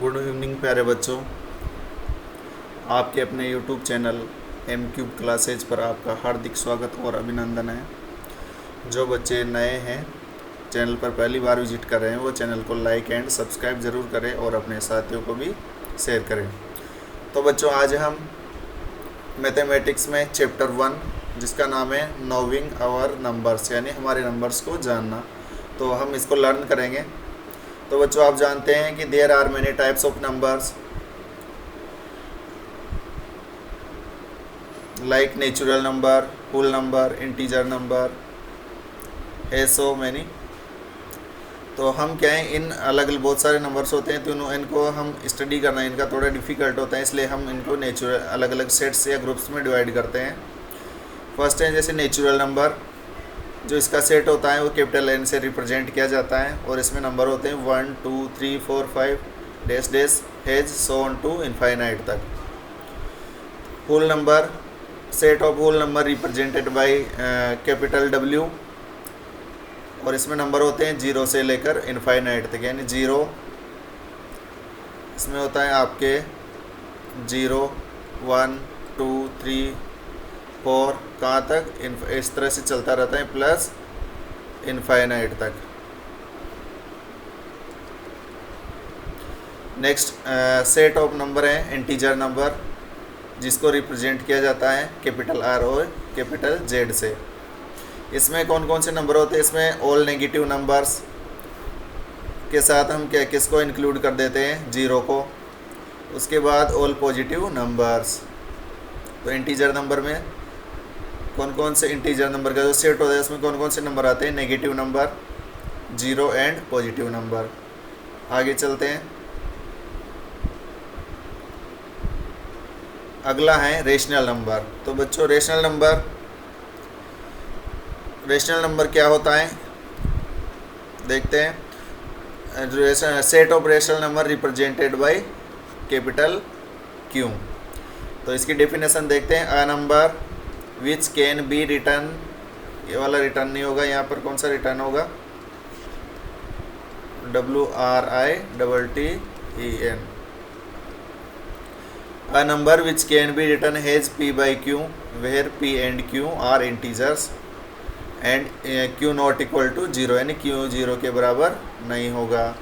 Good evening प्यारे बच्चों। आपके अपने YouTube channel M cube classes पर आपका हार्दिक स्वागत और अभिनंदन है। जो बच्चे नए हैं, चैनल पर पहली बार विजिट कर रहे हैं, वो चैनल को लाइक एंड सब्सक्राइब ज़रूर करें और अपने साथियों को भी शेयर करें। तो बच्चों, आज हम मैथमेटिक्स में चैप्टर 1 जिसका नाम है नोइंग आवर नंबर्स, यानी हमारे नंबर्स को जानना, तो हम इसको लर्न करेंगे। तो बच्चों, आप जानते हैं कि there are many types of numbers like natural number, whole number, integer number, है सो मैनी। तो हम क्या है, इन अलग अलग बहुत सारे नंबर्स होते हैं, तो इनको हम स्टडी करना इनका थोड़ा डिफ़िकल्ट होता है, इसलिए हम इनको नेचुरल अलग अलग सेट्स या ग्रुप्स में डिवाइड करते हैं। फर्स्ट है जैसे नेचुरल नंबर, जो इसका सेट होता है वो कैपिटल एन से रिप्रेजेंट किया जाता है, और इसमें नंबर होते हैं 1 2 3 4 5 dash dash has so on to infinite तक। Whole number, set of whole number represented by capital W, और इसमें नंबर होते हैं 0 से लेकर इनफाइनाइट तक, यानी 0 इसमें होता है आपके 0 1 2 3 4 कहाँ तक, इस तरह से चलता रहता है, प्लस इनफाइनाइट तक। नेक्स्ट सेट ऑफ नंबर है इंटीजर नंबर, जिसको रिप्रेजेंट किया जाता है कैपिटल आर और कैपिटल जेड से। इसमें कौन कौन से नंबर होते हैं, इसमें ऑल नेगेटिव नंबर्स के साथ हम क्या किसको इंक्लूड कर देते हैं, 0 को। उसके बाद ऑल पॉजिटिव नंबर्स। तो इंटीजर नंबर में कौन कौन से इंटीजर नंबर का जो सेट होता है उसमें कौन कौन से नंबर आते हैं, negative number, 0 and positive number. आगे चलते हैं, अगला है रेशनल नंबर। तो बच्चों, रेशनल नंबर क्या होता है देखते हैं। Set of rational number represented by capital Q. तो इसकी डेफिनेशन देखते हैं। अ number which can be return, ये वाला रिटर्न नहीं होगा, यहाँ पर कौन सा रिटर्न होगा, WRITTEN। A number which can be written as P by Q, where P and Q are integers and Q not equal to 0, यानी Q 0 के बराबर नहीं होगा।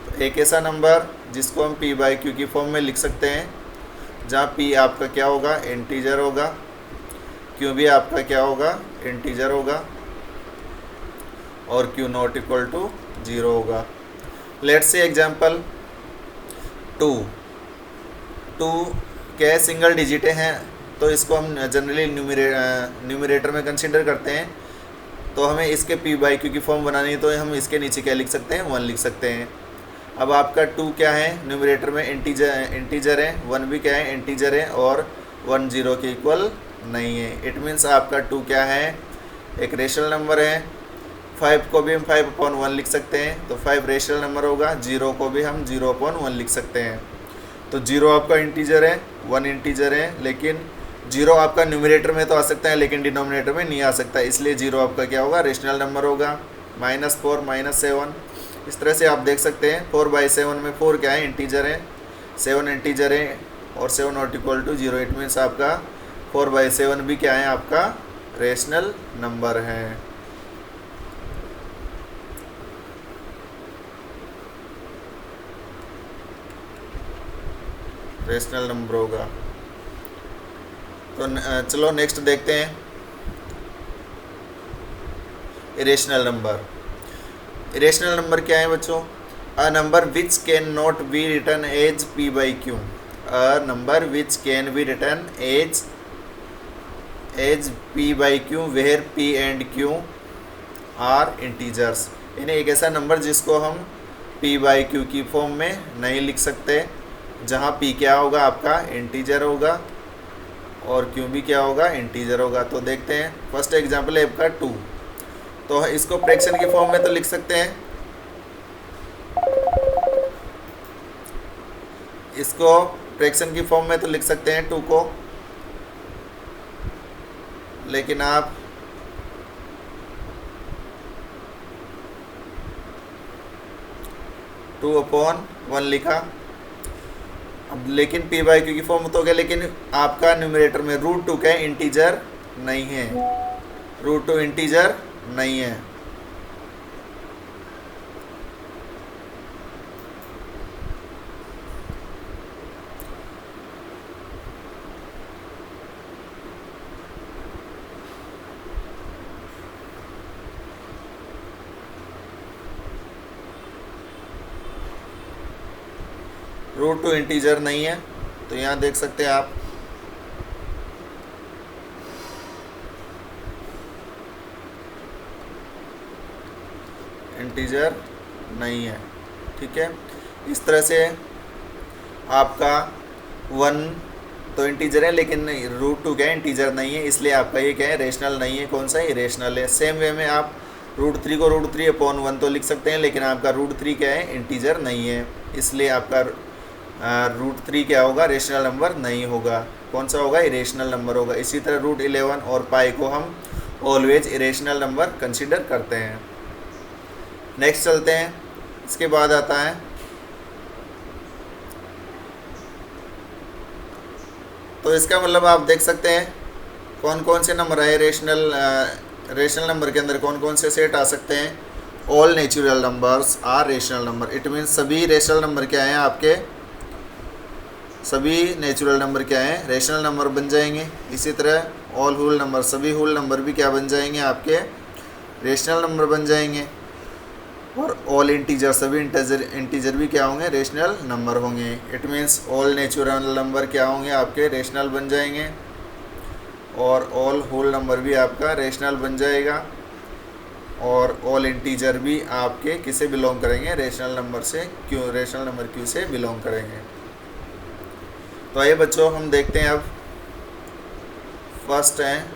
तो एक ऐसा नंबर जिसको हम P by Q की फॉर्म में लिख सकते हैं, जहाँ P आपका क्या होगा, इंटीजर होगा, Q भी आपका क्या होगा, इंटीजर होगा, और Q नॉट इक्वल टू 0 होगा। लेट्स से एग्जाम्पल 2 क्या है, सिंगल डिजिट हैं, तो इसको हम जनरली न्यूमरेटर में कंसिडर करते हैं। तो हमें इसके P by Q की फॉर्म बनानी है, तो हम इसके नीचे क्या लिख सकते हैं, 1 लिख सकते हैं। अब आपका 2 क्या है, न्यूमरेटर में इंटीजर है, 1 भी क्या है, इंटीजर है, और 1 0 के इक्वल नहीं है। इट मीन्स आपका 2 क्या है, एक रेशनल नंबर है। 5 को भी हम 5/1 लिख सकते हैं, तो 5 रेशनल नंबर होगा। 0 को भी हम 0/1 लिख सकते हैं। तो 0 आपका इंटीजर है, 1 इंटीजर है, लेकिन 0 आपका न्यूमरेटर में तो आ सकता है, लेकिन डिनोमिनेटर में नहीं आ सकता, इसलिए 0 आपका क्या होगा, रेशनल नंबर होगा। -4 -7, इस तरह से आप देख सकते हैं। 4/7 में 4 क्या है, इंटीजर है, 7 इंटीजर है, और 7 not equal to 0। It means आपका 4/7 भी क्या है, आपका रेशनल नंबर है। रेशनल नंबर होगा। तो चलो नेक्स्ट देखते हैं, इरेशनल नंबर। इरेशनल नंबर क्या है बच्चों, a number which can not be written as P by Q। A number which can be written as P by Q where P and Q are integers, यानी एक ऐसा number जिसको हम P by Q की form में नहीं लिख सकते, जहाँ P क्या होगा, आपका इंटीजर होगा, और Q भी क्या होगा, इंटीजर होगा। तो देखते हैं, फर्स्ट एग्जांपल है आपका 2। तो इसको फ्रैक्शन की फॉर्म में तो लिख सकते हैं, इसको फ्रैक्शन की फॉर्म में तो लिख सकते हैं 2 को, लेकिन आप 2/1 लिखा। अब लेकिन पी बाई क्यू की फॉर्म तो हो गया, लेकिन आपका न्यूमरेटर में √2 क्या है, इंटीजर नहीं है, √2 इंटीजर नहीं है। √2 इंटीजर नहीं है, तो यहाँ देख सकते हैं आप इंटीजर नहीं है। ठीक है, इस तरह से आपका 1 तो इंटीजर है, लेकिन √2 क्या है, इंटीजर नहीं है, इसलिए आपका ये क्या है, रेशनल नहीं है। कौन सा है, इरेशनल है। सेम वे में आप √3 को √3/1 तो लिख सकते हैं, लेकिन आपका √3 क्या है, इंटीजर नहीं है, इसलिए आपका √3 क्या होगा, रेशनल नंबर नहीं होगा। कौन सा होगा, इरेशनल नंबर होगा। इसी तरह √11 और पाई को हम ऑलवेज इरेशनल नंबर कंसिडर करते हैं। नेक्स्ट चलते हैं, इसके बाद आता है तो इसका मतलब आप देख सकते हैं कौन कौन से नंबर है रेशनल नंबर के अंदर कौन कौन से सेट आ सकते हैं। All natural numbers are rational number, it means सभी रेशनल नंबर क्या हैं आपके, सभी नेचुरल नंबर क्या हैं, रेशनल नंबर बन जाएंगे। इसी तरह ऑल होल नंबर, सभी होल नंबर भी क्या बन जाएंगे, आपके रेशनल नंबर बन जाएंगे। और ऑल इंटीजर, सभी इंटीजर भी क्या होंगे, रेशनल नंबर होंगे। It means all natural number क्या होंगे, आपके रेशनल बन जाएंगे, और ऑल होल नंबर भी आपका रेशनल बन जाएगा, और ऑल इंटीजर भी आपके किसे बिलोंग करेंगे, रेशनल नंबर से, क्यों, रेशनल नंबर क्यू से बिलोंग करेंगे। तो आइए बच्चों हम देखते हैं अब। फर्स्ट है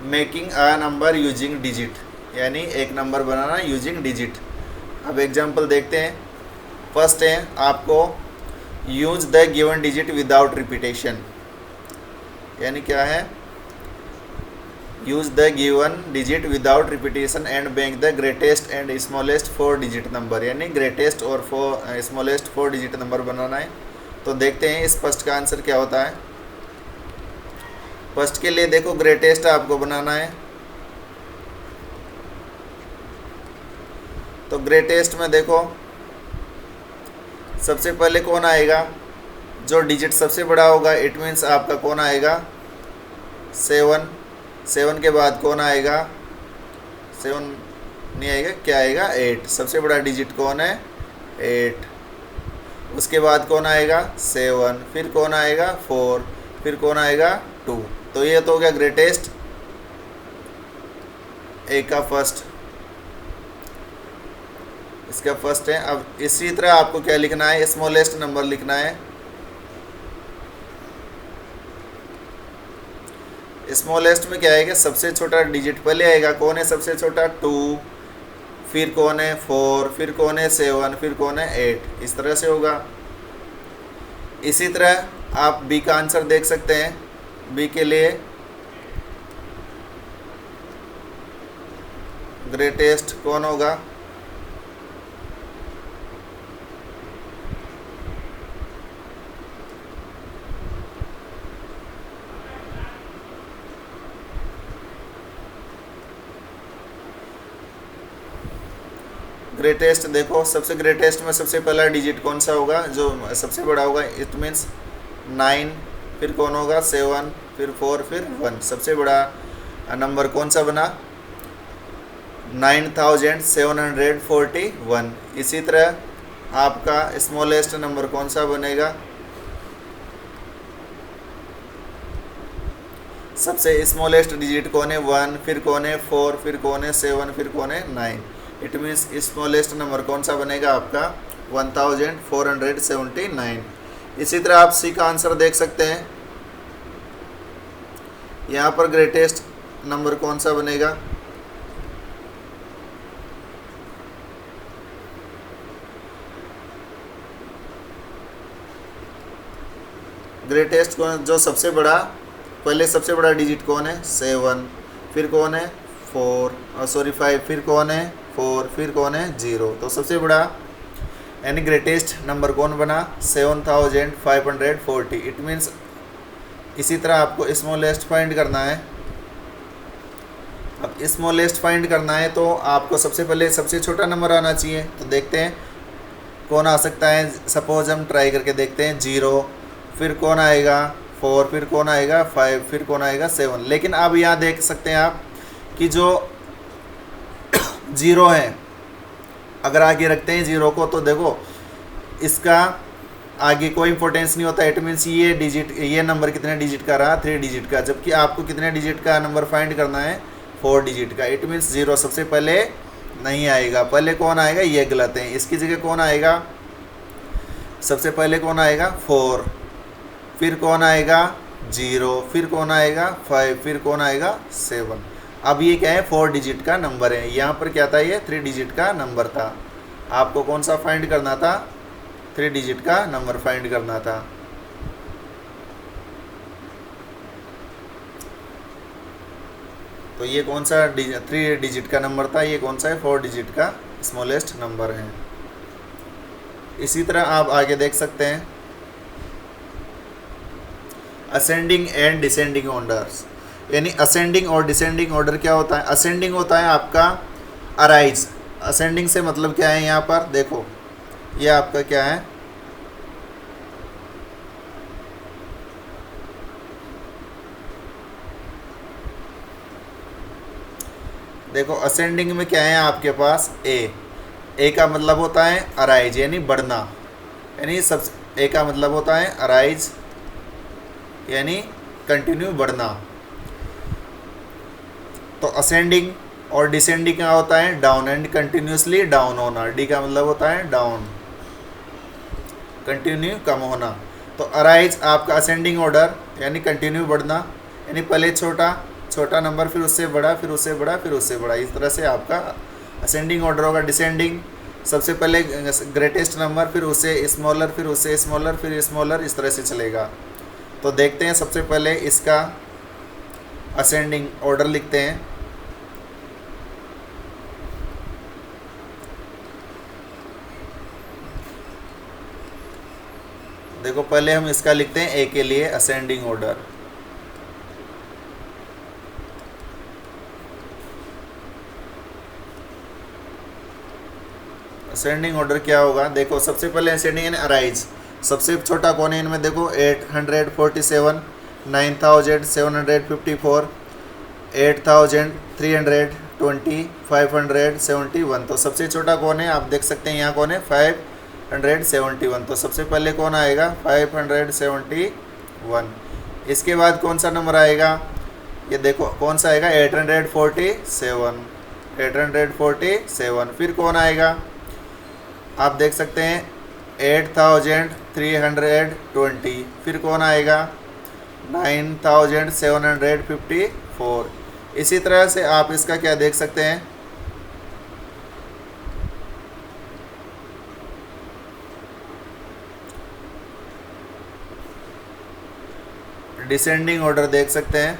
making a number using digit, यानी एक नंबर बनाना यूजिंग डिजिट। अब एग्जांपल देखते हैं। फर्स्ट है आपको use the given digit without repetition, यानी क्या है, use the given digit without repetition and bank the greatest and smallest 4 digit number, यानी ग्रेटेस्ट और स्मॉलेस्ट 4 डिजिट नंबर बनाना है। तो देखते हैं इस फर्स्ट का आंसर क्या होता है। फर्स्ट के लिए देखो ग्रेटेस्ट आपको बनाना है, तो ग्रेटेस्ट में देखो सबसे पहले कौन आएगा, जो डिजिट सबसे बड़ा होगा, इट मीन्स आपका कौन आएगा, 7। 7 के बाद कौन आएगा, 7 नहीं आएगा, क्या आएगा, 8। सबसे बड़ा डिजिट कौन है, 8। उसके बाद कौन आएगा, 7। फिर कौन आएगा, 4। फिर कौन आएगा, 2। तो ये तो हो गया ग्रेटेस्ट, ए का फर्स्ट, इसका फर्स्ट है। अब इसी तरह आपको क्या लिखना है, स्मॉलेस्ट नंबर लिखना है। स्मॉलेस्ट में क्या आएगा, सबसे छोटा डिजिट पहले आएगा, कौन है सबसे छोटा, 2। फिर कौन है, 4। फिर कौन है, 7। फिर कौन है, 8। इस तरह से होगा। इसी तरह आप बी का आंसर देख सकते हैं। बी के लिए ग्रेटेस्ट कौन होगा, ग्रेटेस्ट देखो, सबसे ग्रेटेस्ट में सबसे पहला डिजिट कौन सा होगा, जो सबसे बड़ा होगा, इट मीन्स 9। फिर कौन होगा, 7। फिर 4। फिर 1। सबसे बड़ा नंबर कौन सा बना, 9741। इसी तरह आपका स्मॉलेस्ट नंबर कौन सा बनेगा, सबसे स्मॉलेस्ट डिजिट कौन है, 1। फिर कौन है, 4। फिर कौन है, 7। फिर कौन है, 9। इट मीन्स स्मॉलेस्ट नंबर कौन सा बनेगा आपका, 1479। इसी तरह आप सी का आंसर देख सकते हैं। यहाँ पर ग्रेटेस्ट नंबर कौन सा बनेगा, ग्रेटेस्ट कौन, जो सबसे बड़ा, पहले सबसे बड़ा डिजिट कौन है, 7। फिर कौन है, 4। 5। फिर कौन है, 4। फिर कौन है, 0। तो सबसे बड़ा यानी ग्रेटेस्ट नंबर कौन बना, 7540। इट मीन्स इसी तरह आपको स्मॉलेस्ट फाइंड करना है। अब स्मॉलेस्ट फाइंड करना है तो आपको सबसे पहले सबसे छोटा नंबर आना चाहिए। तो देखते हैं कौन आ सकता है। सपोज हम ट्राई करके देखते हैं 0, फिर कौन आएगा 4, फिर कौन आएगा 5, फिर कौन आएगा 7। लेकिन अब यहाँ देख सकते हैं आप कि जो 0 है, अगर आगे रखते हैं 0 को तो देखो इसका आगे कोई इंपॉर्टेंस नहीं होता। इट मीन्स ये नंबर कितने डिजिट का रहा, 3 डिजिट का, जबकि आपको कितने डिजिट का नंबर फाइंड करना है, 4 डिजिट का। इट मीन्स 0 सबसे पहले नहीं आएगा। पहले कौन आएगा, ये गलत है। इसकी जगह कौन आएगा, सबसे पहले कौन आएगा 4, फिर कौन आएगा 0, फिर कौन आएगा 5, फिर कौन आएगा 7। अब ये क्या है, 4 डिजिट का नंबर है। यहाँ पर क्या था, ये 3 डिजिट का नंबर था। आपको कौन सा फाइंड करना था, 3 डिजिट का नंबर फाइंड करना था। तो ये कौन सा 3 डिजिट का नंबर था, ये कौन सा है, 4 डिजिट का स्मॉलेस्ट नंबर है। इसी तरह आप आगे देख सकते हैं असेंडिंग एंड डिसेंडिंग ऑर्डर्स। यानी असेंडिंग और डिसेंडिंग ऑर्डर क्या होता है। असेंडिंग होता है आपका अराइज। असेंडिंग से मतलब क्या है, यहाँ पर देखो ये आपका क्या है, देखो असेंडिंग में क्या है आपके पास, ए का मतलब होता है अराइज यानी बढ़ना, यानी सब ए का मतलब होता है अराइज यानी कंटिन्यू बढ़ना। तो असेंडिंग और डिसेंडिंग क्या होता है, डाउन एंड कंटिन्यूसली डाउन होना। डी का मतलब होता है डाउन, कंटिन्यू कम होना। तो अराइज आपका असेंडिंग ऑर्डर यानी कंटिन्यू बढ़ना, यानी पहले छोटा नंबर, फिर उससे बड़ा, फिर उससे बड़ा, फिर उससे बड़ा। इस तरह से आपका असेंडिंग ऑर्डर होगा। डिसेंडिंग सबसे पहले ग्रेटेस्ट नंबर, फिर उससे स्मॉलर, फिर उससे स्मॉलर, फिर स्मॉलर, इस तरह से चलेगा। तो देखते हैं सबसे पहले इसका असेंडिंग ऑर्डर लिखते हैं। देखो पहले हम इसका लिखते हैं ए के लिए असेंडिंग ऑर्डर। असेंडिंग ऑर्डर क्या होगा, देखो सबसे पहले असेंडिंग यानी अराइज। सबसे छोटा कौन है इनमें, देखो 847, 9754, 8320, 571। तो सबसे छोटा कौन है, आप देख सकते हैं यहाँ कौन है, 571। तो सबसे पहले कौन आएगा, 571। इसके बाद कौन सा नंबर आएगा, ये देखो कौन सा आएगा, 847। फिर कौन आएगा, आप देख सकते हैं 8320। फिर कौन आएगा, 9754। इसी तरह से आप इसका क्या देख सकते हैं, डिसेंडिंग ऑर्डर देख सकते हैं।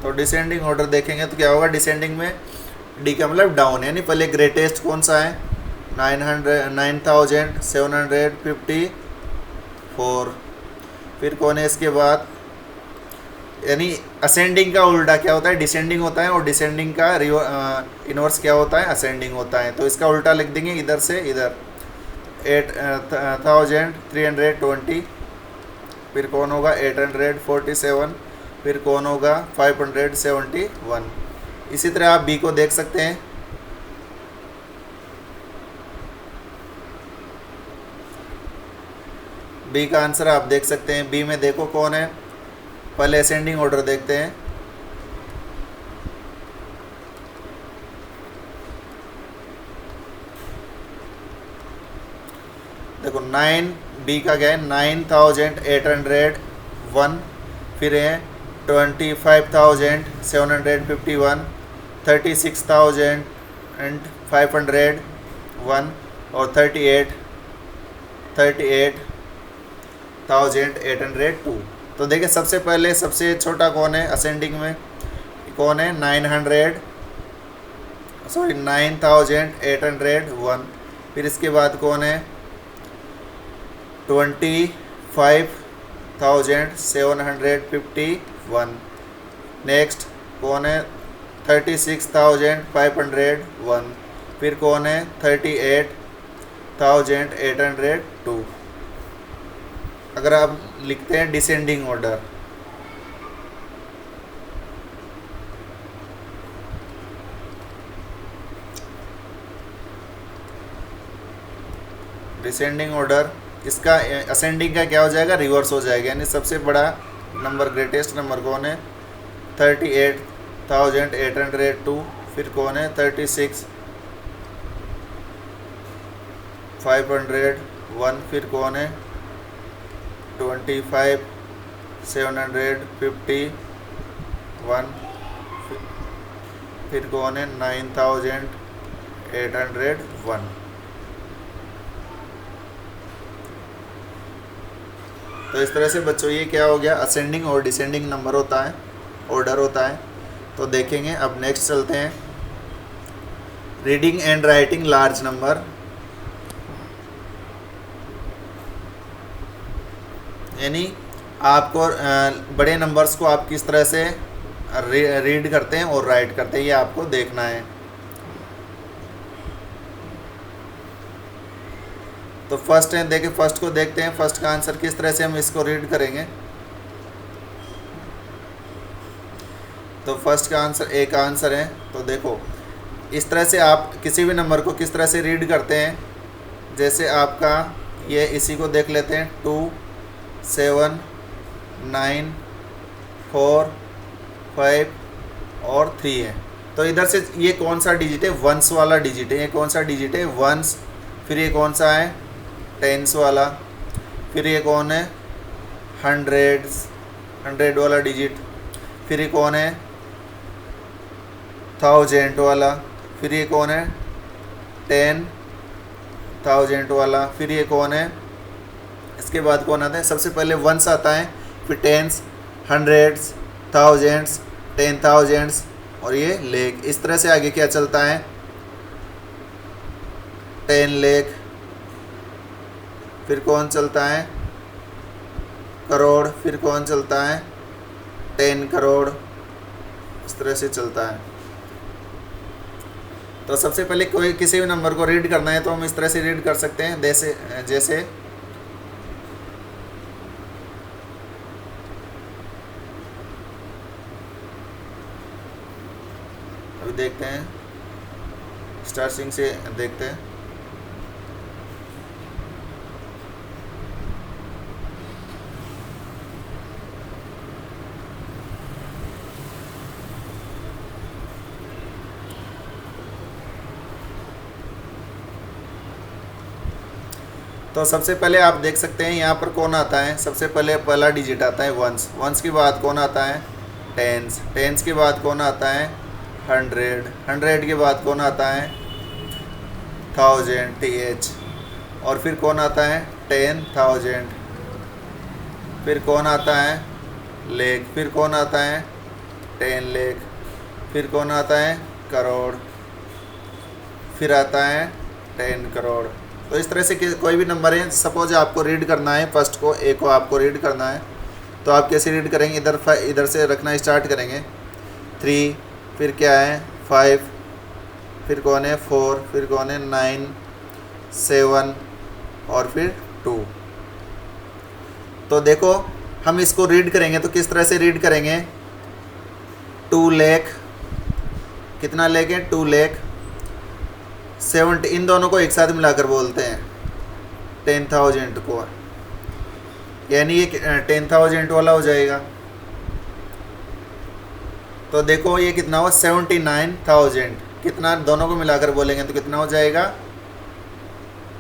तो डिसेंडिंग ऑर्डर देखेंगे तो क्या होगा, डिसेंडिंग में डी का मतलब डाउन, यानी पहले ग्रेटेस्ट कौन सा है, 9754। फिर कौन है इसके बाद, यानी असेंडिंग का उल्टा क्या होता है, डिसेंडिंग होता है, और डिसेंडिंग का इनवर्स क्या होता है, असेंडिंग होता है। तो इसका उल्टा लिख देंगे इधर से इधर, 8320। फिर कौन होगा 847, फिर कौन होगा 571। इसी तरह आप बी को देख सकते हैं। बी का आंसर आप देख सकते हैं। बी में देखो कौन है, पहले असेंडिंग ऑर्डर देखते हैं। देखो 9, बी का क्या है, 9801। फिर है 25,751, 36,501 और 38,802। तो देखिए सबसे पहले सबसे छोटा कौन है असेंडिंग में, कौन है 9801। फिर इसके बाद कौन है 25,751। नेक्स्ट कौन है 36,501। फिर कौन है 38,802। अगर आप लिखते हैं डिसेंडिंग ऑर्डर, डिसेंडिंग ऑर्डर, इसका असेंडिंग का क्या हो जाएगा, रिवर्स हो जाएगा। यानी सबसे बड़ा नंबर, ग्रेटेस्ट नंबर कौन है 38,802। फिर कौन है 36,501। फिर कौन है 25,751। फिर कौन है 9,801। तो इस तरह से बच्चों ये क्या हो गया, असेंडिंग और डिसेंडिंग नंबर होता है, ऑर्डर होता है। तो देखेंगे अब नेक्स्ट चलते हैं, reading and writing large number. यानी आपको बड़े नंबर्स को आप किस तरह से रीड करते हैं और राइट करते हैं, ये आपको देखना है। तो फर्स्ट है, देखिए फर्स्ट को देखते हैं, फर्स्ट का आंसर किस तरह से हम इसको रीड करेंगे। तो फर्स्ट का आंसर एक आंसर है। तो देखो इस तरह से आप किसी भी नंबर को किस तरह से रीड करते हैं, जैसे आपका ये इसी को देख लेते हैं 2 7 9 4 5 और 3 है। तो इधर से ये कौन सा डिजिट है, वंस वाला डिजिट है। ये कौन सा डिजिट है, वंस। फिर ये कौन सा है, टेंस वाला। फिर ये कौन है, हंड्रेड वाला डिजिट। फिर ये कौन है, थाउजेंड वाला। फिर ये कौन है, 10,000 वाला। फिर ये कौन है, इसके बाद कौन आता है, सबसे पहले वंस आता है, फिर टेंस, हंड्रेड्स, थाउजेंड्स, 10,000 और ये लेख। इस तरह से आगे क्या चलता है, 10 लाख। फिर कौन चलता है, करोड़। फिर कौन चलता है, 10 करोड़। इस तरह से चलता है। तो सबसे पहले कोई किसी भी नंबर को रीड करना है तो हम इस तरह से रीड कर सकते हैं, जैसे अभी देखते हैं, स्टार्टिंग से देखते हैं। तो सबसे पहले आप देख सकते हैं यहाँ पर कौन आता है, सबसे पहले पहला डिजिट आता है वंस। वंस के बाद कौन आता है, टेंस। टेंस के बाद कौन आता है, हंड्रेड। हंड्रेड के बाद कौन आता है, थाउजेंड, TH। और फिर कौन आता है, 10,000। फिर कौन आता है, लेख। फिर कौन आता है, 10 लाख। फिर कौन आता है, करोड़। फिर आता है 10 करोड़। तो इस तरह से कोई भी नंबर है, सपोज आपको रीड करना है फर्स्ट को, ए को आपको रीड करना है, तो आप कैसे रीड करेंगे, इधर से रखना स्टार्ट करेंगे, 3। फिर क्या है, 5। फिर कौन है, 4। फिर कौन है, 9 7 और फिर 2। तो देखो हम इसको रीड करेंगे तो किस तरह से रीड करेंगे, 2 लाख। कितना लेख है, 2 लाख। 70, इन दोनों को एक साथ मिलाकर बोलते हैं 10,000 को, यानी ये 10,000 वाला हो जाएगा। तो देखो ये कितना हुआ, 79,000। कितना, दोनों को मिलाकर बोलेंगे तो कितना हो जाएगा,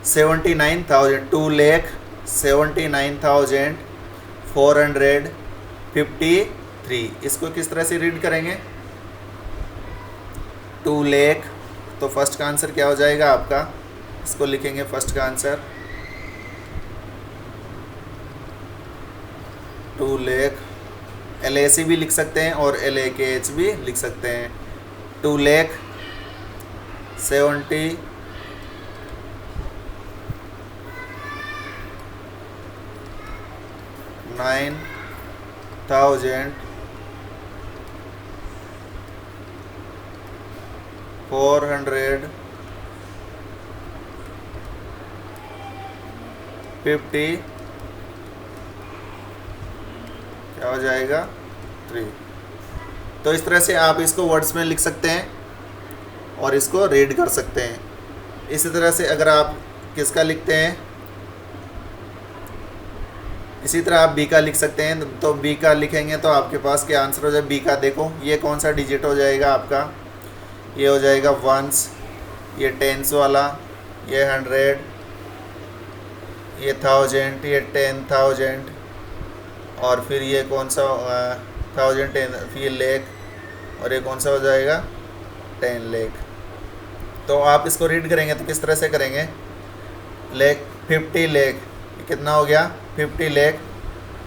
79,000। 2 लाख 79,453। इसको किस तरह से रीड करेंगे, 2 लाख। तो फर्स्ट का आंसर क्या हो जाएगा आपका, इसको लिखेंगे फर्स्ट का आंसर 2 लाख, LAC भी लिख सकते हैं और LAKH भी लिख सकते हैं। 2,79,450 क्या हो जाएगा 3। तो इस तरह से आप इसको वर्ड्स में लिख सकते हैं और इसको रीड कर सकते हैं। इसी तरह से अगर आप किसका लिखते हैं, इसी तरह आप बी का लिख सकते हैं। तो बी का लिखेंगे तो आपके पास क्या आंसर हो जाए बी का। देखो ये कौन सा डिजिट हो जाएगा आपका, ये हो जाएगा वंस, ये टेंस वाला, ये 100, ये 1000, ये 10,000 और फिर ये कौन सा 1000, 10, फिर ये लेख और ये कौन सा हो जाएगा 10 लाख। तो आप इसको रीड करेंगे तो किस तरह से करेंगे, लेख 50 लाख कितना हो गया 50 लाख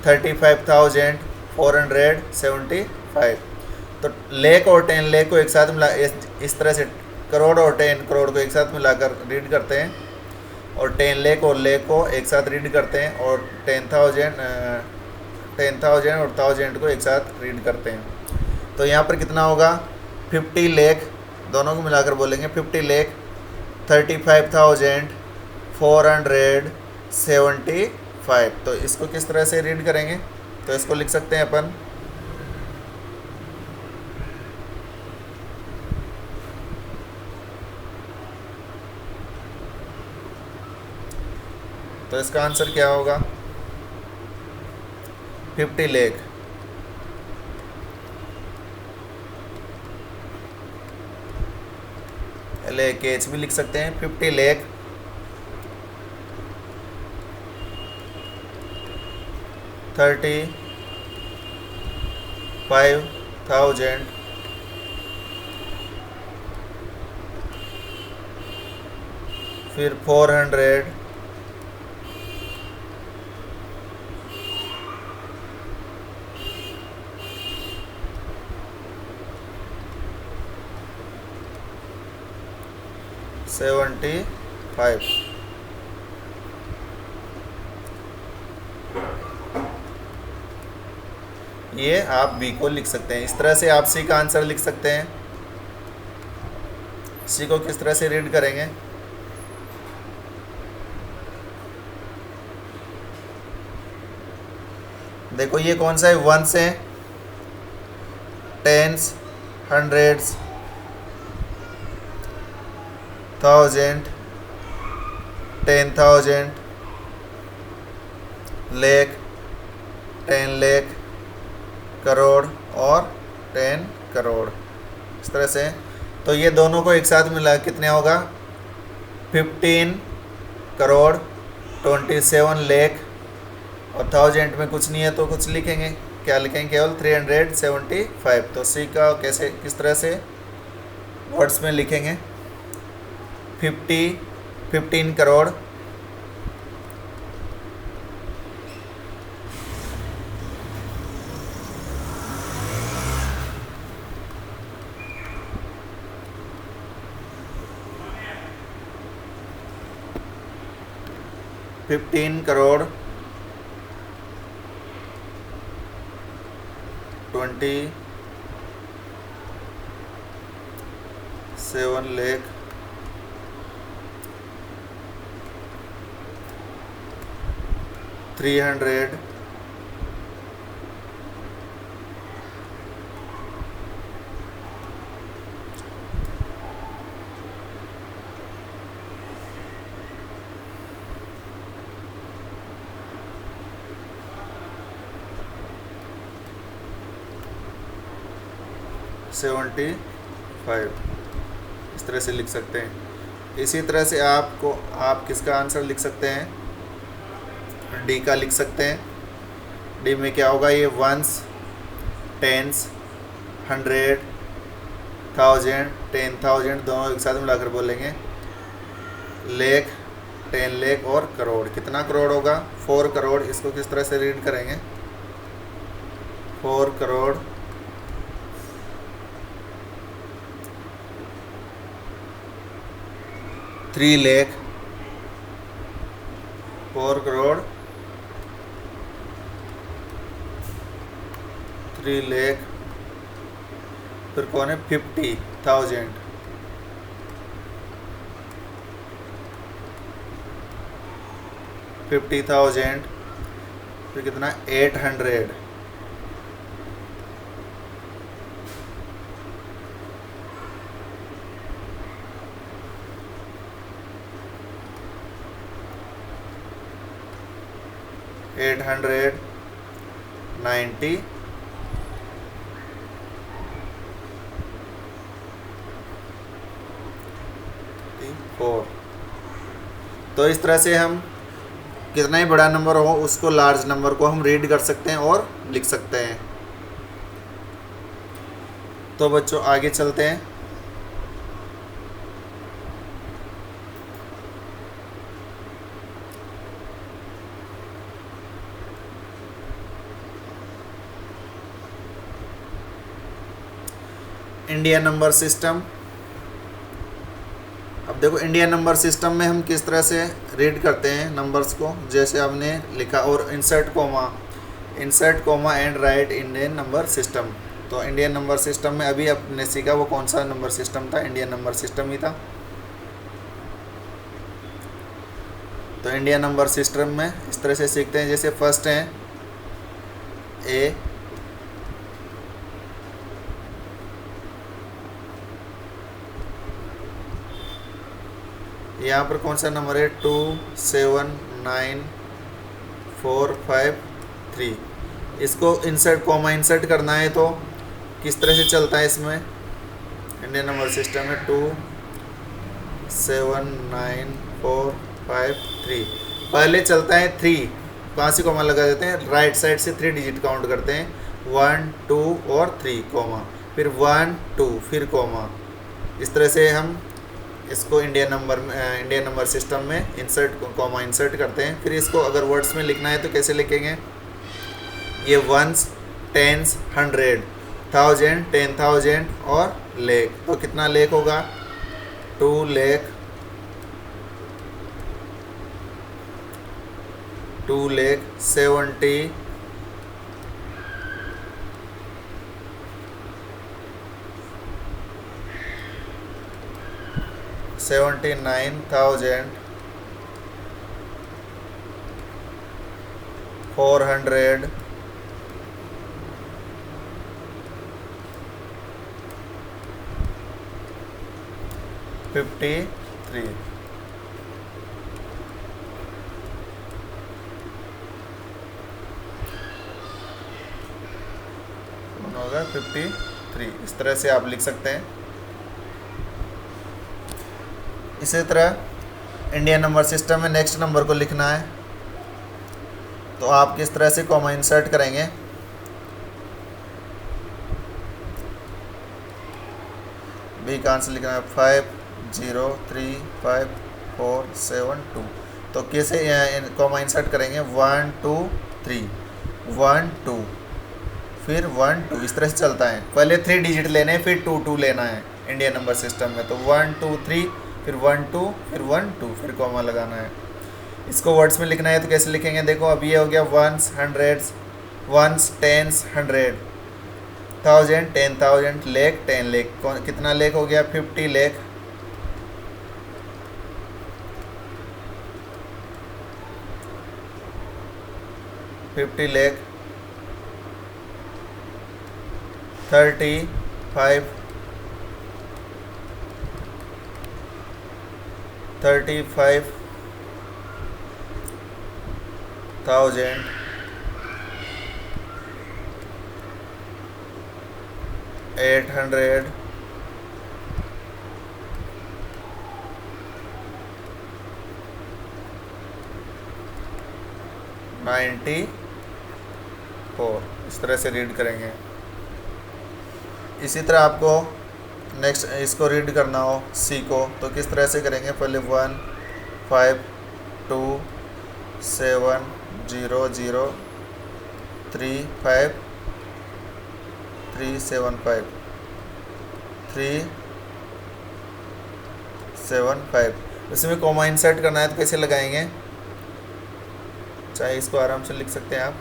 35,475। तो लेख और 10 लाख को एक साथ मिला इस तरह से करोड़ और 10 करोड़ को एक साथ मिलाकर रीड करते हैं और 10 लाख और लेख को एक साथ रीड करते हैं और 10,000 और 1000 को एक साथ रीड करते हैं। तो यहाँ पर कितना होगा 50 लाख, दोनों को मिलाकर बोलेंगे 50 लाख 35,475। तो इसको किस तरह से रीड करेंगे, तो इसको लिख सकते हैं अपन तो इसका आंसर क्या होगा 50 लाख LAKH भी लिख सकते हैं 50 लाख 35,000 फिर 400 75। ये आप बी को लिख सकते हैं। इस तरह से आप सी का आंसर लिख सकते हैं। सी को किस तरह से रीड करेंगे, देखो ये कौन सा है वंस है, टेंस, हंड्रेड्स, 1000, 10,000, लाख, 10 लाख, करोड़ और 10 करोड़। इस तरह से तो ये दोनों को एक साथ मिला कितने होगा 15 करोड़ 27 लाख और 1000 में कुछ नहीं है तो कुछ लिखेंगे, क्या लिखेंगे केवल 375। तो सी का कैसे किस तरह से वर्ड्स में लिखेंगे 15 करोड़ 15 करोड़ 27 लाख 300 75। इस तरह से लिख सकते हैं। इसी तरह से आपको आप किसका आंसर लिख सकते हैं, डी का लिख सकते हैं। डी में क्या होगा, ये वंस, टेंस, 100, 1000, 10,000 दोनों एक साथ मिलाकर बोलेंगे, लाख, 10 लाख और करोड़। कितना करोड़ होगा 4 करोड़। इसको किस तरह से रीड करेंगे, 4 करोड़ 3 लाख 4 करोड़ 3 लाख। फिर कौन है 50,000 50,000। फिर कितना 800 890 4। तो इस तरह से हम कितना ही बड़ा नंबर हो उसको लार्ज नंबर को हम रीड कर सकते हैं और लिख सकते हैं। तो बच्चों आगे चलते हैं। India number system. अब देखो इंडिया नंबर सिस्टम में हम किस तरह से रीड करते हैं नंबर्स को, जैसे आपने लिखा और insert comma and write Indian number system. तो इंडियन नंबर सिस्टम में अभी आपने सीखा वो कौन सा नंबर सिस्टम था, इंडियन नंबर सिस्टम ही था। तो इंडियन नंबर सिस्टम में इस तरह से सीखते हैं, जैसे फर्स्ट है ए, यहाँ पर कौन सा नंबर है 2 7 9 4 5 3। इसको इंसर्ट करना है तो किस तरह से चलता है इसमें इंडियन नंबर सिस्टम में 2 7 9 4 5 3। पहले चलता है 3, कहाँ से कॉमा लगा देते हैं, राइट साइड से 3 डिजिट काउंट करते हैं 1 2 और 3 कॉमा, फिर 1 2 फिर कॉमा। इस तरह से हम इसको इंडियन नंबर सिस्टम में इंसर्ट करते हैं। फिर इसको अगर वर्ड्स में लिखना है तो कैसे लिखेंगे, ये वंस, टेंस, 100, 1000, 10,000 और लेख। तो कितना लेख होगा 2 लाख 70 79,400 53। होगा 53। इस तरह से आप लिख सकते हैं। इसी तरह इंडियन नंबर सिस्टम में नेक्स्ट नंबर को लिखना है तो आप किस तरह से कॉमा इंसर्ट करेंगे, बी का आंसर लिखना है 503547 2। तो कैसे कॉमा इंसर्ट करेंगे 1 2 3 1 2 फिर 1 2, इस तरह से चलता है। पहले 3 डिजिट लेने हैं फिर 2 2 लेना है इंडियन नंबर सिस्टम में। तो 1 2 3 फिर 1 2 फिर 1 2 फिर कॉमा लगाना है। इसको वर्ड्स में लिखना है तो कैसे लिखेंगे, देखो अब ये हो गया वंस, हंड्रेड्स, वंस, टेंस, 100, 1000, 10,000, लेख, 10 लेख। कितना लेख हो गया 50 लेख। $50 लाख 35,000 800 94। इस तरह से रीड करेंगे। इसी तरह आपको नेक्स्ट इसको रीड करना हो सी को तो किस तरह से करेंगे, पहले 1 5 2 7 0 0 3 5 375 इसमें कॉमा इंसर्ट करना है तो कैसे लगाएंगे, चाहे इसको आराम से लिख सकते हैं आप।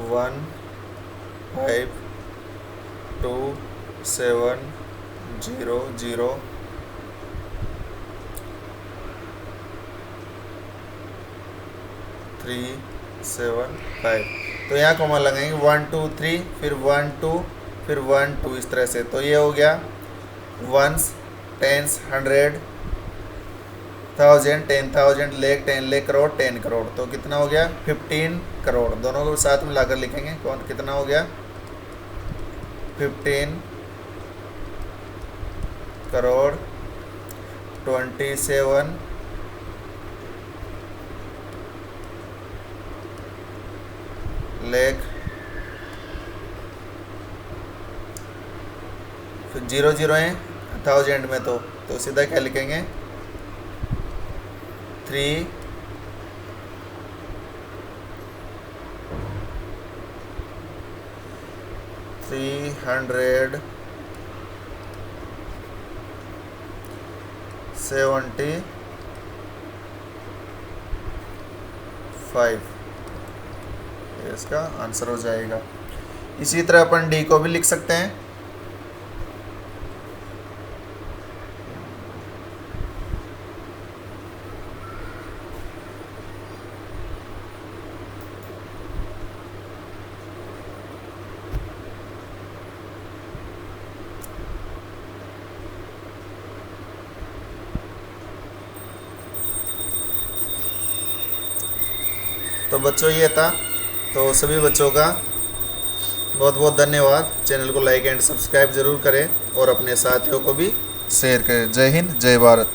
वन 5 2 7 0 0 3 7 5। तो यहाँ कॉमा लगाएंगे 1 2 3 फिर 1 2 फिर 1 2 इस तरह से। तो ये हो गया वंस, टेंस, 100, 1000, 10,000, लाख, 10 लाख, करोड़, 10 करोड़। तो कितना हो गया 15 करोड़। दोनों को साथ में लाकर लिखेंगे, कौन कितना हो गया 15 करोड़ 27 लाख। फिर 0 0 है 1000 में, तो सीधा क्या लिखेंगे 3 375 इसका आंसर हो जाएगा। इसी तरह अपन डी को भी लिख सकते हैं। तो बच्चों ये था। तो सभी बच्चों का बहुत बहुत धन्यवाद। चैनल को लाइक एंड सब्सक्राइब ज़रूर करें और अपने साथियों को भी शेयर करें। जय हिंद, जय भारत।